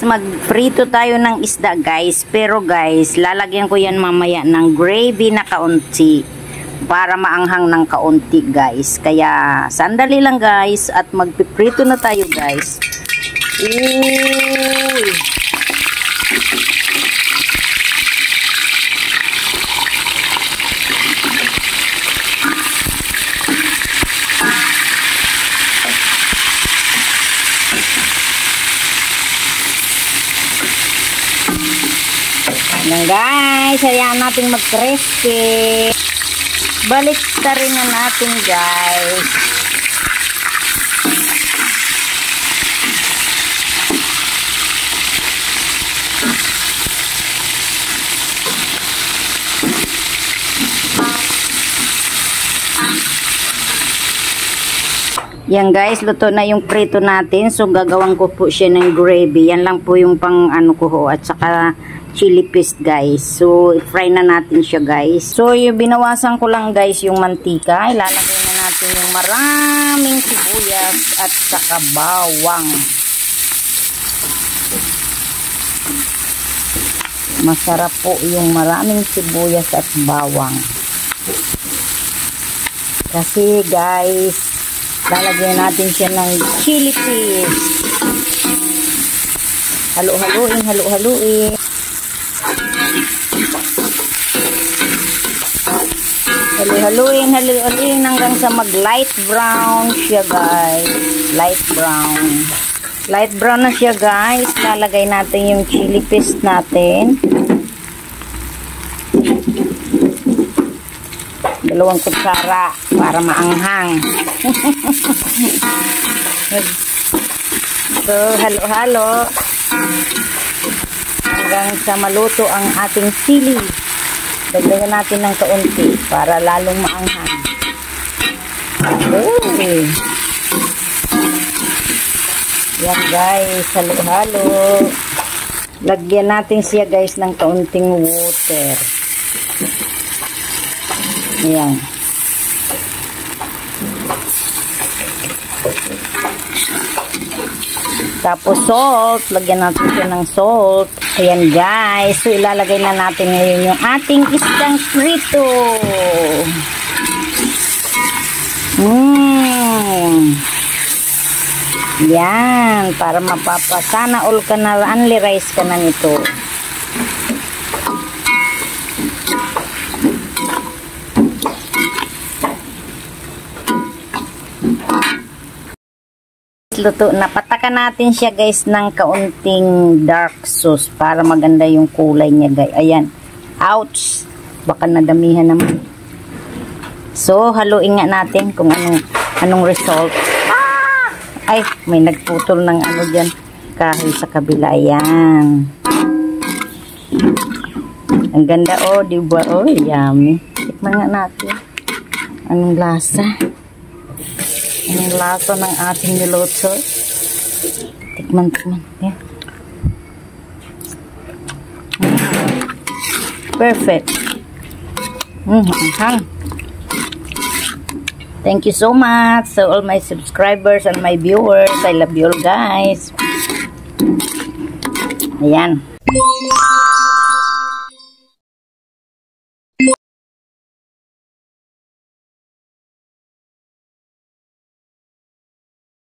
guys, magprito tayo ng isda guys. Pero guys, lalagyan ko yan mamaya ng gravy na kaunti para maanghang ng kaunti guys. Kaya sandali lang guys at magpiprito na tayo guys. Uy! Yan guys, hayaan natin mag-crispy. Balik na rin na natin guys. Yan guys, luto na yung prito natin. So gagawin ko po siya ng gravy. Yan lang po yung pang ano ko ho. At saka chili paste guys. So i-fry na natin siya guys. So yung binawasan ko lang guys yung mantika. Ilalagay na natin yung maraming sibuyas at saka bawang. Masarap po yung maraming sibuyas at bawang. Kasi guys, lalagyan natin siya ng chili paste. Halo-haluin, halo-haluin. Halo-haluin, halo-haluin hanggang sa mag-light brown siya guys. Light brown. Light brown na siya guys. Lalagay natin yung chili paste natin. 2 kutsara para maanghang. So, halo-halo hanggang sa maluto ang ating sili. Dagdagan natin ng kaunti para lalong maanghang. Okay. Yan guys, halo-halo. Lagyan natin siya guys ng kaunting water. Ayan. Tapos salt, lagyan natin siya ng salt. Ayan guys, so ilalagay na natin ngayon yung ating isdang prito. Yan, para mapapasana all ka na, only rice ka na nito. Luto na, patakan natin siya guys ng kaunting dark sauce para maganda yung kulay niya guys. Ayan, ouch, baka nadamihan naman. So haluin nga natin kung anong result. Ay, may nagputol ng ano dyan kahit sa kabila. Ayan, ang ganda oh, diba? Oh, yummy. Tikman nga natin anong lasa. Ang lasa ng ating niluto. Tikman. Yeah. Perfect. Thank you so much. So all my subscribers and my viewers, I love you all guys. Ayan.